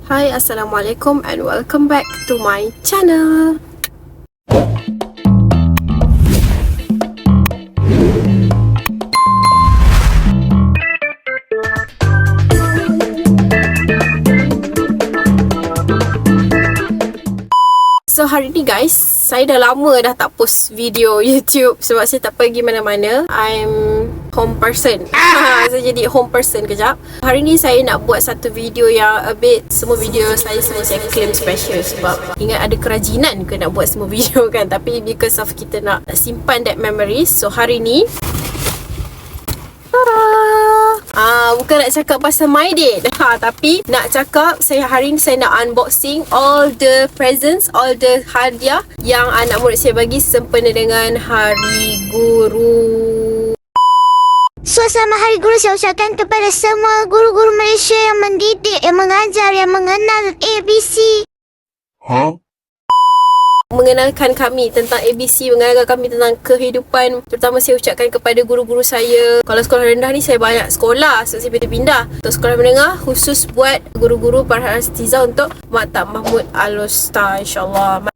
Hai, Assalamualaikum and welcome back to my channel. So hari ni guys, saya dah lama dah tak post video YouTube sebab saya tak pergi mana-mana. I'm home person. Saya jadi home person kejap. Hari ni saya nak buat satu video yang a bit, semua video saya claim special sebab ingat ada kerajinan ke nak buat semua video kan. Tapi because of kita nak simpan that memories, so hari ni bukan nak cakap pasal my date, tapi nak cakap hari ni saya nak unboxing all the presents, all the hadiah yang anak murid saya bagi sempena dengan Hari Guru. Suasana Hari Guru saya ucapkan kepada semua guru-guru Malaysia yang mendidik, yang mengajar, yang mengenal ABC. Mengenalkan kami tentang ABC, mengenalkan kami tentang kehidupan. Terutama saya ucapkan kepada guru-guru saya. Kalau sekolah rendah ni saya banyak sekolah, so saya pindah-pindah. Untuk sekolah menengah khusus buat guru-guru Farhan Astiza untuk Maktab Mahmud Al-Usta, insyaAllah.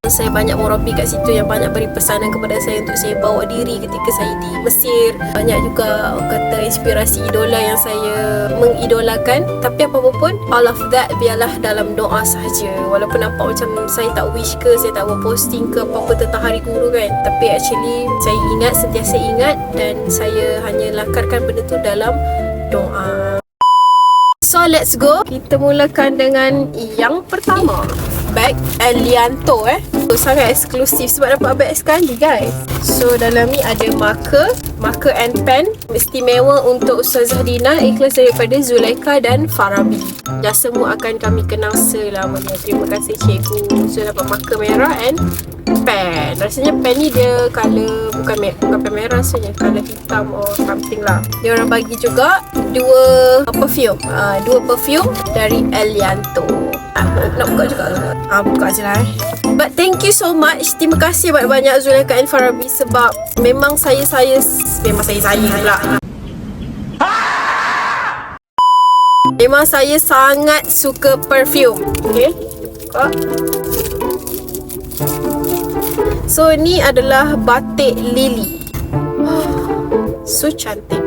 Saya banyak murabi kat situ yang banyak beri pesanan kepada saya untuk saya bawa diri ketika saya di Mesir. Banyak juga kata inspirasi idola yang saya mengidolakan. Tapi apa-apa pun, all of that biarlah dalam doa sahaja. Walaupun nampak macam saya tak wish ke, saya tak buat posting ke apa-apa tentang Hari Guru kan, tapi actually saya ingat, sentiasa ingat, dan saya hanya lakarkan benda tu dalam doa. So let's go. Kita mulakan dengan yang pertama, bag Elianto so, sangat eksklusif sebab dapat bag sekali guys. So dalam ni ada marker and pen istimewa untuk Ustazah Dina, ikhlas daripada Zulaikha dan Farabi. Dah semua akan kami kenal selamanya. Terima kasih cikgu. So dapat marker merah and pen. Rasanya pen ni dia colour bukan pen merah, rasanya colour hitam or something lah. Dia orang bagi juga dua perfume dari Elianto. Nak buka juga ke? Buka je lah But thank you so much. Terima kasih banyak-banyak Zulaikha and Farabi sebab memang saya pula. Memang saya sangat suka perfume. Okay, buka. So ni adalah batik lili. So cantik.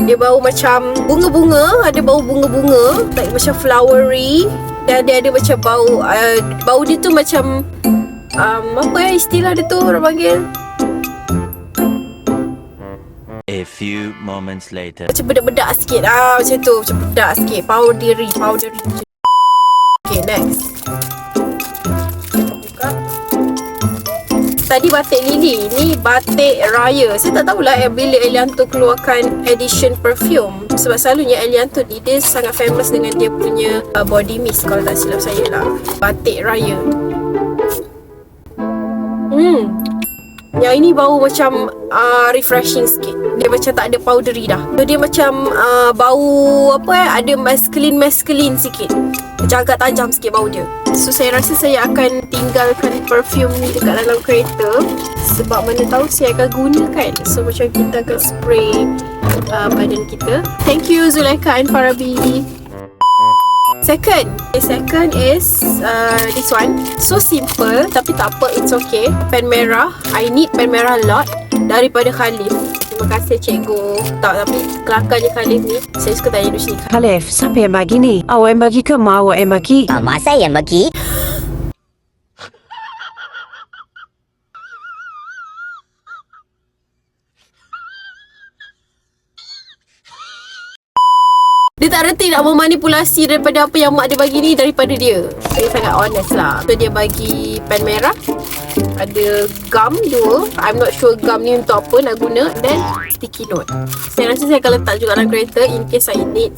Dia bau macam bunga-bunga, ada bau bunga-bunga, like macam flowery, dan dia ada macam bau dia tu macam apa istilah dia tu orang panggil? A few moments later. Macam bedak-bedak sikit macam tu, macam bedak sikit, powdery. Okay, next. Buka. Tadi batik lili, ni batik raya. Saya tak tahulah bila Elianto keluarkan edition perfume, sebab selalunya Elianto ni dia sangat famous dengan dia punya body mist, kalau tak silap saya lah. Batik raya. Yang ini bau macam refreshing sikit. Dia macam tak ada powdery dah. So dia macam bau ada masculine sikit. Macam agak tajam sikit bau dia. So saya rasa saya akan tinggalkan perfume ni dekat dalam kereta sebab mana tahu saya akan gunakan. So macam kita akan spray badan kita. Thank you Zulaikha and Farabi. Second is this one. So simple tapi tak apa, it's okay. Pen merah. I need pen merah a lot daripada Khalif. Terima kasih cikgu. Tapi kelakarnya Khalif ni, saya suka tanya dulu sini. Khalif, siapa yang bagi ni? Awak yang bagi ke mak awak yang bagi? Mak saya yang bagi. Dia tak reti nak memanipulasi daripada apa yang mak dia bagi ni daripada dia. Dia sangat honest lah. So dia bagi pen merah, ada gum 2. I'm not sure gum ni untuk apa nak guna. Then sticky note. Saya rasa saya akan letak juga dalam kereta in case I need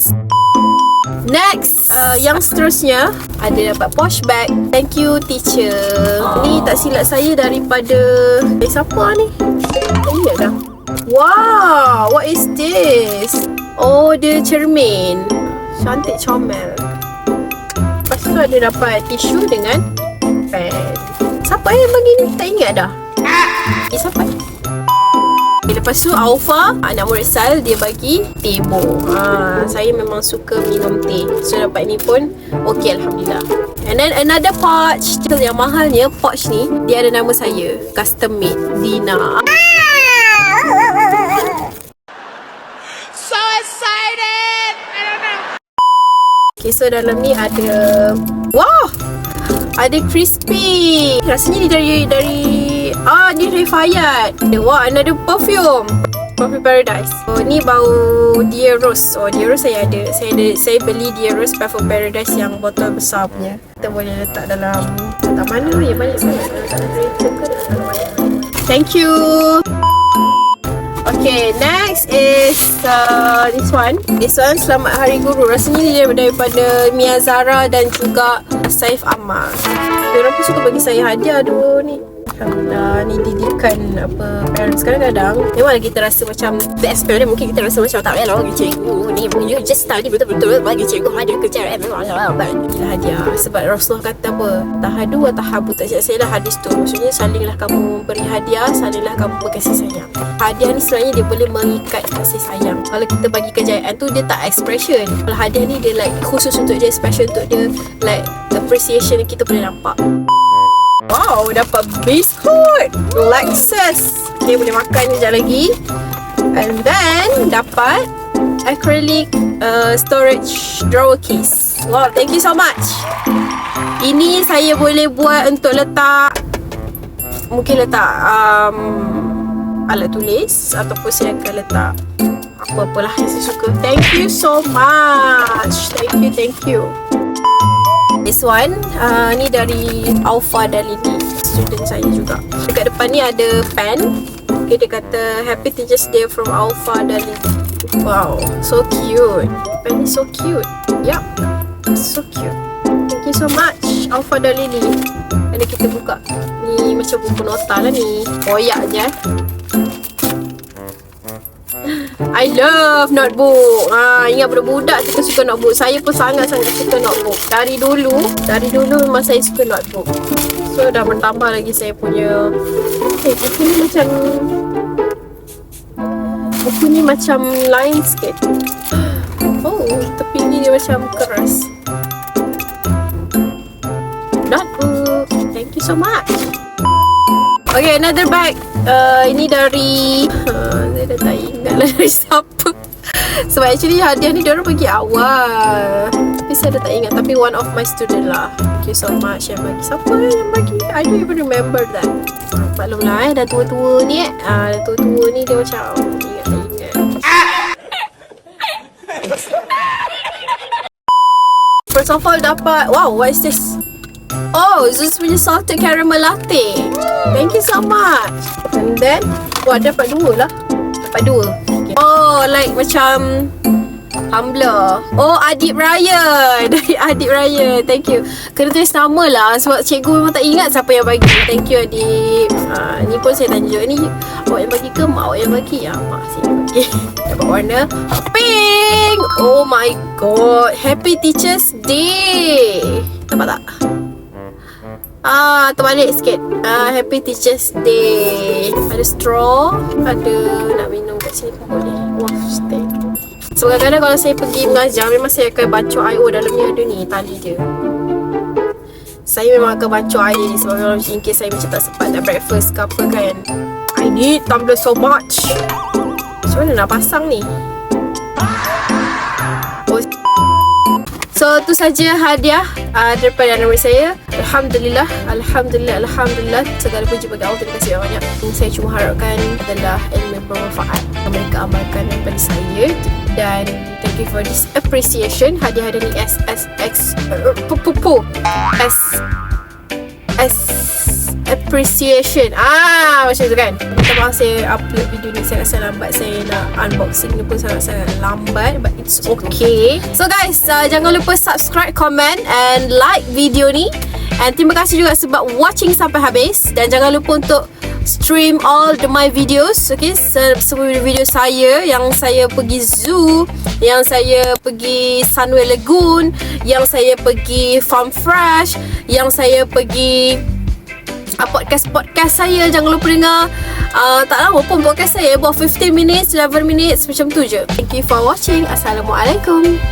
Next, yang seterusnya ada dapat posh bag. Thank you teacher. Ni tak silap saya daripada siapa ni? Tak ingat dah. Wow, what is this? Oh, dia cermin. Cantik comel. Lepas tu ada dapat tisu dengan pen. Siapa yang bagi ni? Tak ingat dah. Siapa? Lepas tu Aufa, anak murid Sal, dia bagi teh bo. Saya memang suka minum teh. So dapat ni pun okey, Alhamdulillah. And then another pouch. Yang mahalnya pouch ni, dia ada nama saya, custom made, Dina. So excited! I don't know. Okay, so dalam ni ada, wow, ada crispy. Rasanya ni dari ni dari Fayat. Wah, another perfume Paradise. Oh, ni bau Dia Rose. Oh, Dia Rose saya ada. Saya beli Dia Rose Parfum Paradise yang botol besar punya. Kita boleh letak dalam mana yang banyak sangat. Thank you. Okay, next is this one. This one, Selamat Hari Guru. Rasanya dia daripada Mia Zara dan juga Saif Ammar. Diorang pun suka bagi saya hadiah dulu ni. Alhamdulillah, ni didikan parents. Kadang-kadang memang kita rasa macam best parent, mungkin kita rasa macam tak payah lah bagi cikgu ni, you just study betul-betul bagi cikgu hadiah kerja memang hadiah. Sebab Rasulullah kata apa, tahadu wa tahabu, tak silap hadis tu. Maksudnya salinglah kamu beri hadiah, salinglah kamu berkasih sayang. Hadiah ni sebenarnya dia boleh mengikat kasih sayang. Kalau kita bagi kejayaan tu, dia tak expression. Kalau hadiah ni dia like khusus untuk dia, special untuk dia, like appreciation kita boleh nampak. Wow, dapat biskut Lexus. Okay, boleh makan sekejap lagi. And then dapat acrylic storage drawer case. Wow, thank you so much. Ini saya boleh buat untuk letak, mungkin letak alat tulis, ataupun saya akan letak apa-apalah yang saya suka. Thank you so much. Thank you. This one, ni dari Aufa dan Lini, student saya juga. Dekat depan ni ada pen. Okay, dia kata Happy Teachers Day from Aufa dan Lini. Wow, so cute. Pen ni so cute. Yup, so cute. Thank you so much, Aufa dan Lini. Ada kita buka. Ni macam buku nota lah ni. Koyak je. I love notebook. Ingat budak-budak kita suka notebook. Saya pun sangat-sangat suka notebook. Dari dulu memang saya suka notebook. So dah bertambah lagi saya punya. Buku ni macam line sikit. Oh, tepi ni dia macam keras. Notebook. Thank you so much. Okay, another bag. Ini dari saya dah tak ingat lah dari siapa. Sebab actually hadiah ni diorang bagi awal, tapi saya dah tak ingat. Tapi one of my student lah. Thank you so much yang bagi. Siapa yang bagi? I don't even remember that. Maklumlah dah tua-tua ni dah tua-tua ni dia macam ingat tak ingat. First of all dapat, wow, what is this? Oh, Zeus punya salted caramel latte. Thank you so much. And then, wah, dapat dua lah. Dapat dua. Okay. Oh, like macam tumbler. Oh, Adib Raya. Dari Adib Raya. Thank you. Kena tulis nama lah, sebab cikgu memang tak ingat siapa yang bagi. Thank you, Adib. Ni pun saya tanya juga. Ni awak yang bagi ke mak awak yang bagi? Mak saya bagi. Dapat warna pink. Oh my god. Happy Teachers Day. Nampak tak? Terbalik sikit. Happy Teachers Day. Ada straw. Ada nak minum kat sini pun boleh. Wah, stay. So kadang-kadang kalau saya pergi mengajar, memang saya akan bacok air. Oh, dalam ni ada ni tali dia. Saya memang akan bacok air ni, sebab kalau in case saya macam tak sempat nak breakfast ke apa kan. I need tumbler so much. Macam mana nak pasang ni? Oh. So tu saja hadiah daripada anak murid saya. Alhamdulillah segala puji bagi Allah. Terima kasih banyak. Saya cuma harapkan adalah ilmu bermanfaat yang mereka amalkan daripada saya. Dan thank you for this appreciation. Hadiah-hadiah ni appreciation. Macam tu kan. Minta maaf saya upload video ni sangat lambat. Saya nak unboxing ni pun sangat lambat, but it's okay. So guys, jangan lupa subscribe, comment and like video ni. And terima kasih juga sebab watching sampai habis. Dan jangan lupa untuk stream all my videos, okay? Semua video saya, yang saya pergi zoo, yang saya pergi Sunway Lagoon, yang saya pergi Farm Fresh, yang saya pergi podcast saya. Jangan lupa dengar. Tak lama pun podcast saya, about 15 minutes, 11 minutes, macam tu je. Thank you for watching. Assalamualaikum.